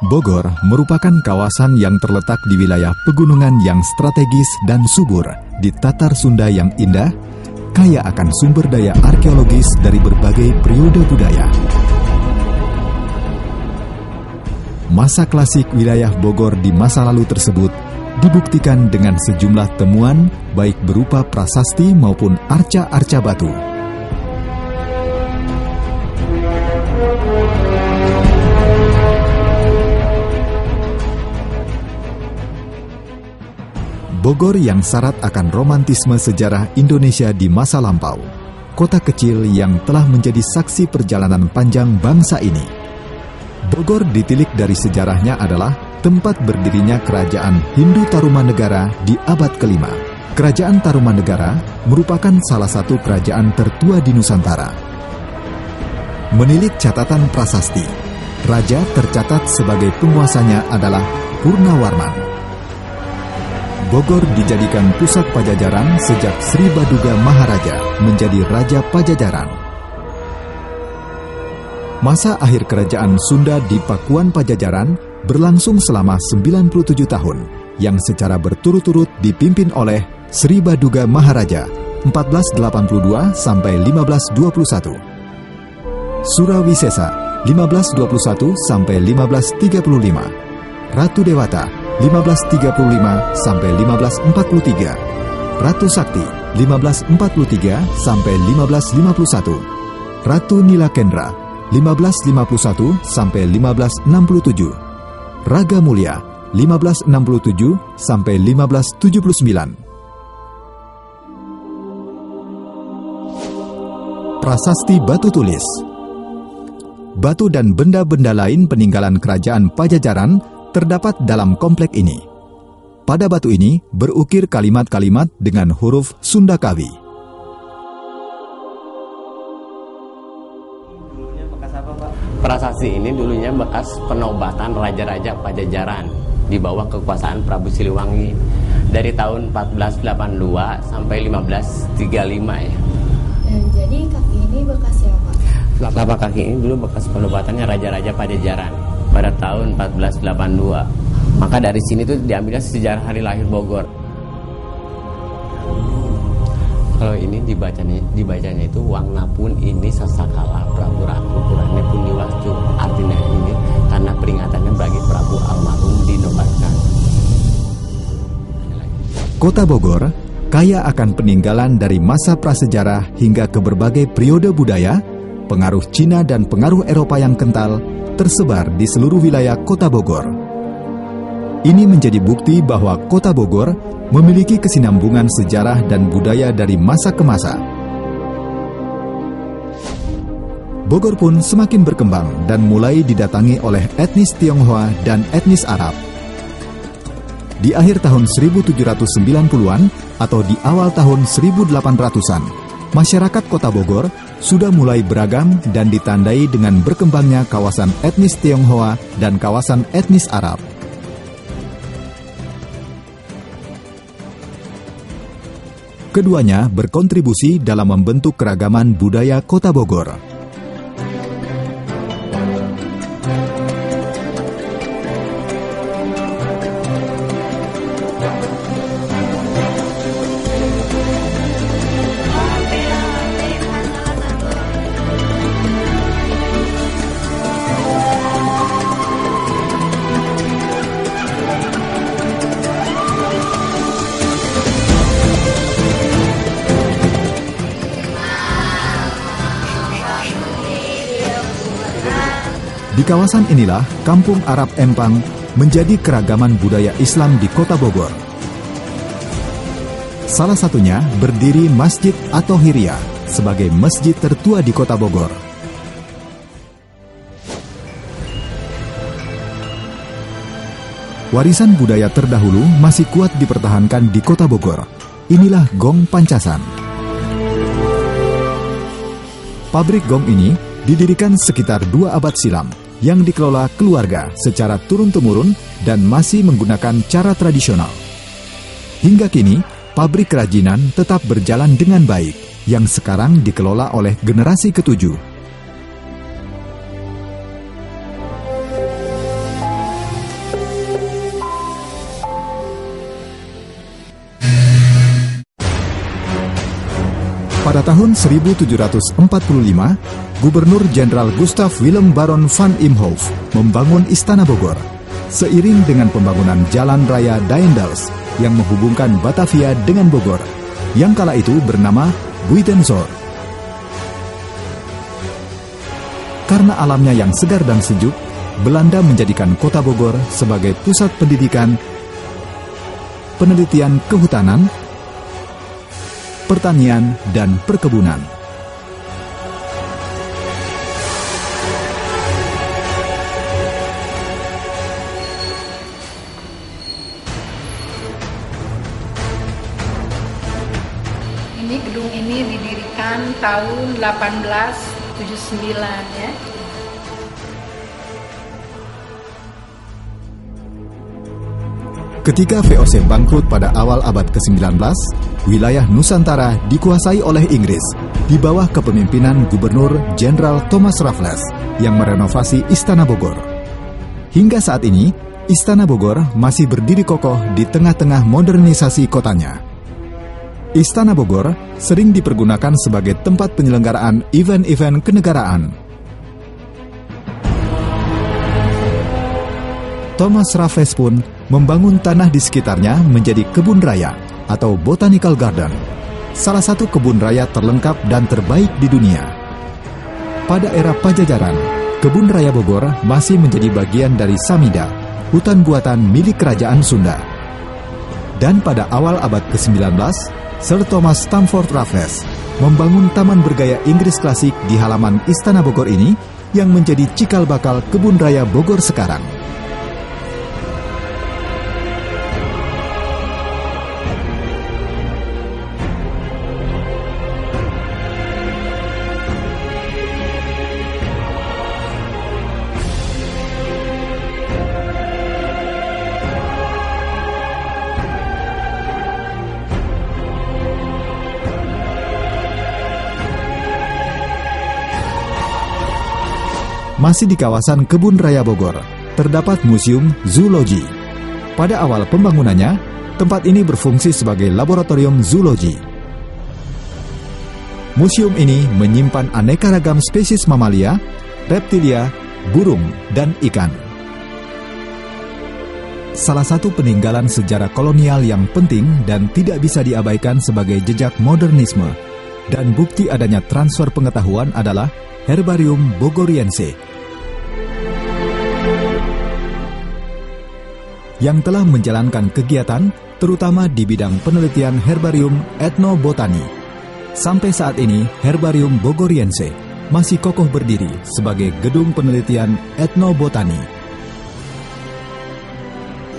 Bogor merupakan kawasan yang terletak di wilayah pegunungan yang strategis dan subur, di Tatar Sunda yang indah, kaya akan sumber daya arkeologis dari berbagai periode budaya. Masa klasik wilayah Bogor di masa lalu tersebut dibuktikan dengan sejumlah temuan baik berupa prasasti maupun arca-arca batu. Bogor yang syarat akan romantisme sejarah Indonesia di masa lampau, kota kecil yang telah menjadi saksi perjalanan panjang bangsa ini. Bogor ditilik dari sejarahnya adalah tempat berdirinya Kerajaan Hindu Tarumanegara di abad ke-5. Kerajaan Tarumanegara merupakan salah satu kerajaan tertua di Nusantara. Menilik catatan prasasti, raja tercatat sebagai penguasanya adalah Purnawarman. Bogor dijadikan pusat Pajajaran sejak Sri Baduga Maharaja menjadi Raja Pajajaran. Masa akhir kerajaan Sunda di Pakuan Pajajaran berlangsung selama 97 tahun, yang secara berturut-turut dipimpin oleh Sri Baduga Maharaja 1482 sampai 1521. Surawisesa 1521 sampai 1535. Ratu Dewata 1535 sampai 1543, Ratu Sakti 1543 sampai 1551, Ratu Nilakendra 1551 sampai 1567, Raga Mulia 1567 sampai 1579. Prasasti batu tulis. Batu dan benda-benda lain peninggalan kerajaan Pajajaran terdapat dalam komplek ini. Pada batu ini berukir kalimat-kalimat dengan huruf Sunda Kawi. Dulunya bekas apa, Pak? Prasasti ini dulunya bekas penobatan raja-raja Pajajaran di bawah kekuasaan Prabu Siliwangi dari tahun 1482 sampai 1535 ya. Jadi kaki ini bekas siapa? Telapak kaki ini dulu bekas penobatannya raja-raja Pajajaran pada tahun 1482. Maka dari sini tuh diambilnya sejarah hari lahir Bogor. Kalau ini dibacanya itu Wangnapun ini sasakala Prabu Ratu Purane Puniwastu. Artinya ini karena peringatannya bagi Prabu almarhum dinobatkan. Kota Bogor kaya akan peninggalan dari masa prasejarah hingga ke berbagai periode budaya, pengaruh Cina dan pengaruh Eropa yang kental tersebar di seluruh wilayah Kota Bogor. Ini menjadi bukti bahwa Kota Bogor memiliki kesinambungan sejarah dan budaya dari masa ke masa. Bogor pun semakin berkembang dan mulai didatangi oleh etnis Tionghoa dan etnis Arab. Di akhir tahun 1790-an atau di awal tahun 1800-an, masyarakat Kota Bogor sudah mulai beragam dan ditandai dengan berkembangnya kawasan etnis Tionghoa dan kawasan etnis Arab. Keduanya berkontribusi dalam membentuk keragaman budaya Kota Bogor. Di kawasan inilah Kampung Arab Empang menjadi keragaman budaya Islam di Kota Bogor. Salah satunya berdiri Masjid At-Tahiriyah sebagai masjid tertua di Kota Bogor. Warisan budaya terdahulu masih kuat dipertahankan di Kota Bogor. Inilah Gong Pancasan. Pabrik gong ini didirikan sekitar 2 abad silam, yang dikelola keluarga secara turun-temurun dan masih menggunakan cara tradisional. Hingga kini, pabrik kerajinan tetap berjalan dengan baik, yang sekarang dikelola oleh generasi ke-7. Pada tahun 1745, Gubernur Jenderal Gustav Willem Baron van Imhoff membangun Istana Bogor, seiring dengan pembangunan Jalan Raya Daendels yang menghubungkan Batavia dengan Bogor, yang kala itu bernama Buitenzorg. Karena alamnya yang segar dan sejuk, Belanda menjadikan kota Bogor sebagai pusat pendidikan, penelitian kehutanan, pertanian, dan perkebunan. Gedung ini didirikan tahun 1879 ya. Ketika VOC bangkrut pada awal abad ke-19, wilayah Nusantara dikuasai oleh Inggris di bawah kepemimpinan Gubernur Jenderal Thomas Raffles yang merenovasi Istana Bogor. Hingga saat ini, Istana Bogor masih berdiri kokoh di tengah-tengah modernisasi kotanya. Istana Bogor sering dipergunakan sebagai tempat penyelenggaraan event-event kenegaraan. Thomas Raffles pun membangun tanah di sekitarnya menjadi kebun raya atau botanical garden, salah satu kebun raya terlengkap dan terbaik di dunia. Pada era Pajajaran, kebun raya Bogor masih menjadi bagian dari Samida, hutan buatan milik Kerajaan Sunda. Dan pada awal abad ke-19, Sir Thomas Stamford Raffles membangun taman bergaya Inggris klasik di halaman Istana Bogor ini yang menjadi cikal bakal kebun raya Bogor sekarang. Masih di kawasan Kebun Raya Bogor, terdapat Museum Zoologi. Pada awal pembangunannya, tempat ini berfungsi sebagai laboratorium zoologi. Museum ini menyimpan aneka ragam spesies mamalia, reptilia, burung, dan ikan. Salah satu peninggalan sejarah kolonial yang penting dan tidak bisa diabaikan sebagai jejak modernisme dan bukti adanya transfer pengetahuan adalah Herbarium Bogoriense yang telah menjalankan kegiatan terutama di bidang penelitian herbarium etnobotani. Sampai saat ini, Herbarium Bogoriense masih kokoh berdiri sebagai gedung penelitian etnobotani.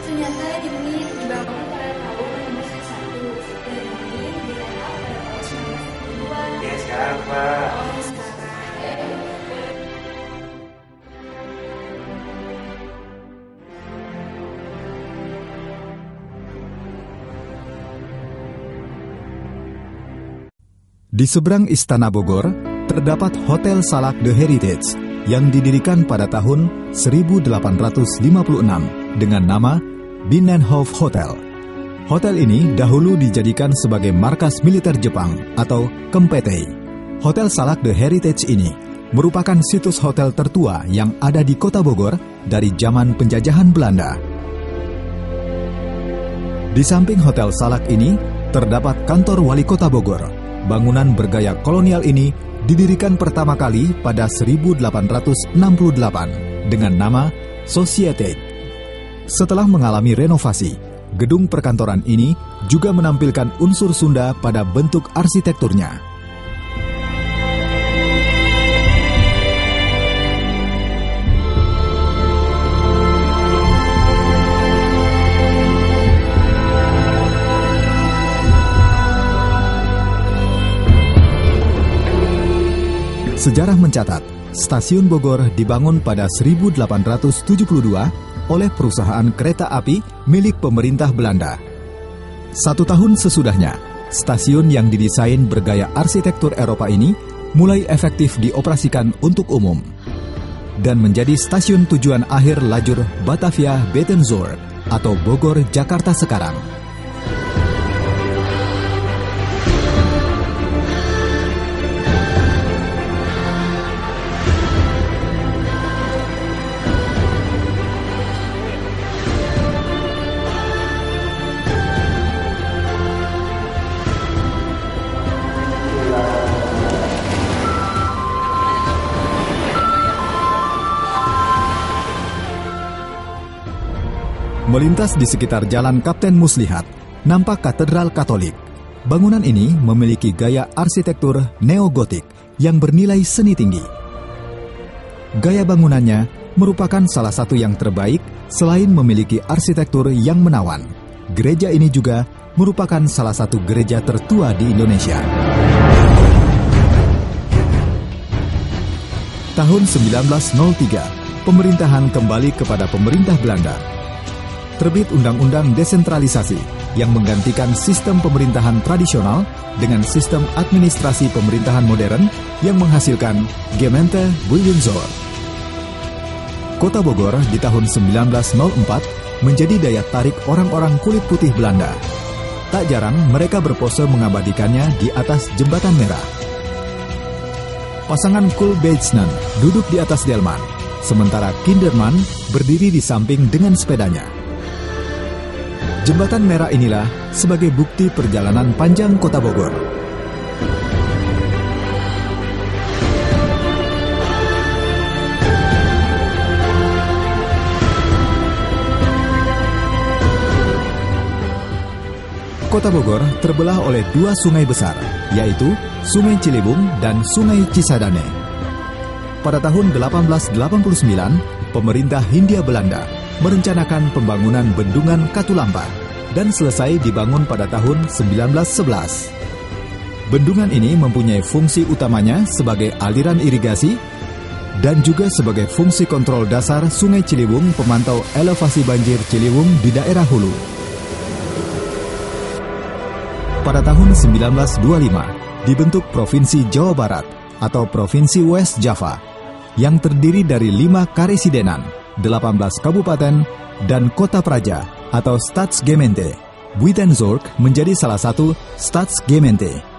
Ternyata ini dibangun pada tahun 1901 dan ini direhab pada tahun 1902. Ya sekarang Pak. Di seberang Istana Bogor, terdapat Hotel Salak The Heritage yang didirikan pada tahun 1856 dengan nama Binnenhof Hotel. Hotel ini dahulu dijadikan sebagai markas militer Jepang atau Kempeitai. Hotel Salak The Heritage ini merupakan situs hotel tertua yang ada di Kota Bogor dari zaman penjajahan Belanda. Di samping Hotel Salak ini, terdapat kantor Wali Kota Bogor. Bangunan bergaya kolonial ini didirikan pertama kali pada 1868 dengan nama Societe. Setelah mengalami renovasi, gedung perkantoran ini juga menampilkan unsur Sunda pada bentuk arsitekturnya. Sejarah mencatat, Stasiun Bogor dibangun pada 1872 oleh perusahaan kereta api milik pemerintah Belanda. 1 tahun sesudahnya, stasiun yang didesain bergaya arsitektur Eropa ini mulai efektif dioperasikan untuk umum dan menjadi stasiun tujuan akhir lajur Batavia Buitenzorg atau Bogor Jakarta sekarang. Melintas di sekitar Jalan Kapten Muslihat, nampak Katedral Katolik. Bangunan ini memiliki gaya arsitektur neogotik yang bernilai seni tinggi. Gaya bangunannya merupakan salah satu yang terbaik selain memiliki arsitektur yang menawan. Gereja ini juga merupakan salah satu gereja tertua di Indonesia. Tahun 1903, pemerintahan kembali kepada pemerintah Belanda. Terbit Undang-Undang Desentralisasi yang menggantikan sistem pemerintahan tradisional dengan sistem administrasi pemerintahan modern yang menghasilkan Gemeente Buitenzorg. Kota Bogor di tahun 1904 menjadi daya tarik orang-orang kulit putih Belanda. Tak jarang mereka berpose mengabadikannya di atas Jembatan Merah. Pasangan Coolbeitsnen duduk di atas delman, sementara Kinderman berdiri di samping dengan sepedanya. Jembatan Merah inilah sebagai bukti perjalanan panjang Kota Bogor. Kota Bogor terbelah oleh dua sungai besar, yaitu Sungai Ciliwung dan Sungai Cisadane. Pada tahun 1889, pemerintah Hindia Belanda merencanakan pembangunan Bendungan Katulampa dan selesai dibangun pada tahun 1911. Bendungan ini mempunyai fungsi utamanya sebagai aliran irigasi dan juga sebagai fungsi kontrol dasar Sungai Ciliwung pemantau elevasi banjir Ciliwung di daerah hulu. Pada tahun 1925, dibentuk Provinsi Jawa Barat atau Provinsi West Java yang terdiri dari 5 karesidenan, 18 kabupaten, dan kota praja atau Staatsgemeente. Buitenzorg menjadi salah satu Staatsgemeente.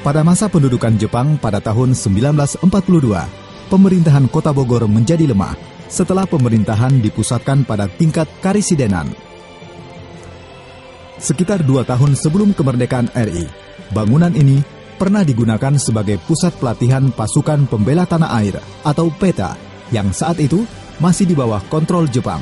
Pada masa pendudukan Jepang pada tahun 1942, pemerintahan Kota Bogor menjadi lemah setelah pemerintahan dipusatkan pada tingkat karesidenan. Sekitar 2 tahun sebelum kemerdekaan RI, bangunan ini pernah digunakan sebagai pusat pelatihan pasukan pembela tanah air atau PETA yang saat itu masih di bawah kontrol Jepang.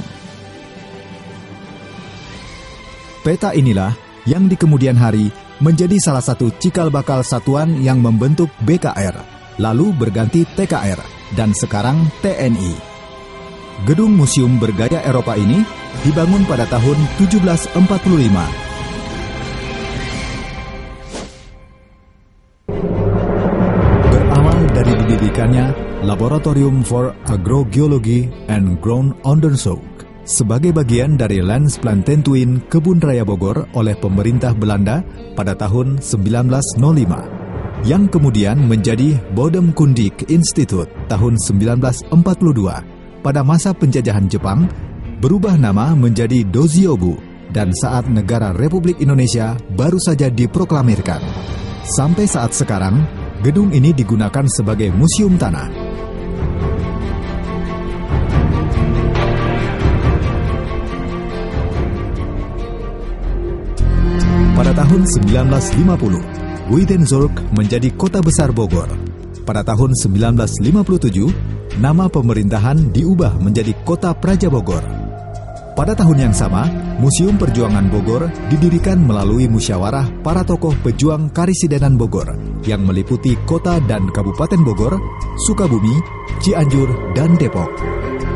PETA inilah yang di kemudian hari menjadi salah satu cikal bakal satuan yang membentuk BKR, lalu berganti TKR, dan sekarang TNI. Gedung museum bergaya Eropa ini dibangun pada tahun 1745. Berawal dari didirikannya Laboratorium for Agrogeology and Ground Onderzoek sebagai bagian dari Landsplantentuin Kebun Raya Bogor oleh pemerintah Belanda pada tahun 1905, yang kemudian menjadi Bodemkundig Instituut tahun 1942 pada masa penjajahan Jepang, berubah nama menjadi Doziobu, dan saat negara Republik Indonesia baru saja diproklamirkan. Sampai saat sekarang, gedung ini digunakan sebagai museum tanah. Pada tahun 1950, Buitenzorg menjadi kota besar Bogor. Pada tahun 1957, nama pemerintahan diubah menjadi Kota Praja Bogor. Pada tahun yang sama, Museum Perjuangan Bogor didirikan melalui musyawarah para tokoh pejuang karesidenan Bogor yang meliputi kota dan kabupaten Bogor, Sukabumi, Cianjur, dan Depok.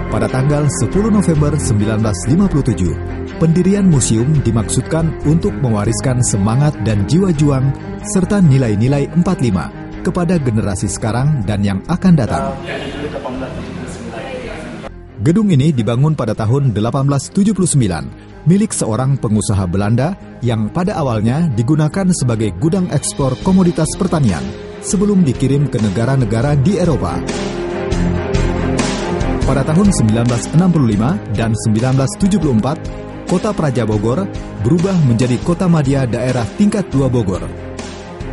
Pada tanggal 10 November 1957, pendirian museum dimaksudkan untuk mewariskan semangat dan jiwa juang serta nilai-nilai 45 kepada generasi sekarang dan yang akan datang. Gedung ini dibangun pada tahun 1879, milik seorang pengusaha Belanda yang pada awalnya digunakan sebagai gudang ekspor komoditas pertanian sebelum dikirim ke negara-negara di Eropa. Pada tahun 1965 dan 1974, Kota Praja Bogor berubah menjadi Kota Madya Daerah Tingkat 2 Bogor.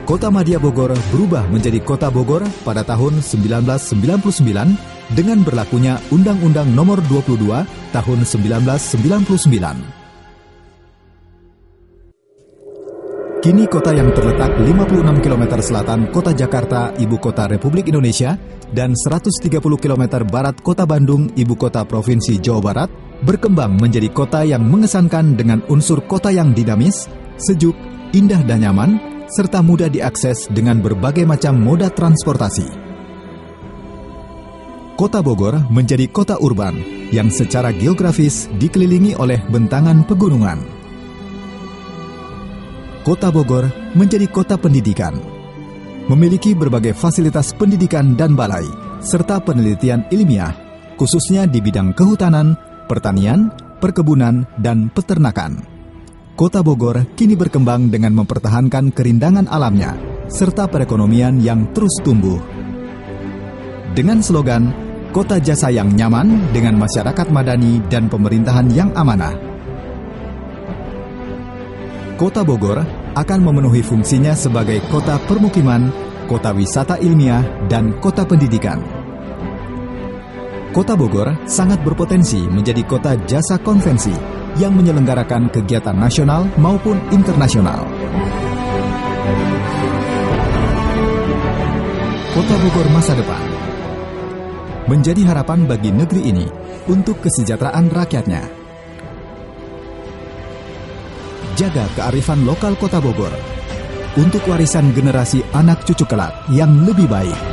Kotamadya Bogor berubah menjadi Kota Bogor pada tahun 1999 dengan berlakunya Undang-Undang Nomor 22 Tahun 1999. Kini kota yang terletak 56 km selatan Kota Jakarta, Ibu Kota Republik Indonesia, dan 130 km barat Kota Bandung, Ibu Kota Provinsi Jawa Barat, berkembang menjadi kota yang mengesankan dengan unsur kota yang dinamis, sejuk, indah dan nyaman, serta mudah diakses dengan berbagai macam moda transportasi. Kota Bogor menjadi kota urban yang secara geografis dikelilingi oleh bentangan pegunungan. Kota Bogor menjadi kota pendidikan, memiliki berbagai fasilitas pendidikan dan balai, serta penelitian ilmiah, khususnya di bidang kehutanan, pertanian, perkebunan, dan peternakan. Kota Bogor kini berkembang dengan mempertahankan kerindangan alamnya, serta perekonomian yang terus tumbuh. Dengan slogan, Kota Jasa yang Nyaman dengan Masyarakat Madani dan Pemerintahan yang Amanah, Kota Bogor akan memenuhi fungsinya sebagai kota permukiman, kota wisata ilmiah, dan kota pendidikan. Kota Bogor sangat berpotensi menjadi kota jasa konvensi yang menyelenggarakan kegiatan nasional maupun internasional. Kota Bogor masa depan menjadi harapan bagi negeri ini untuk kesejahteraan rakyatnya. Jaga kearifan lokal Kota Bogor untuk warisan generasi anak cucu kelak yang lebih baik.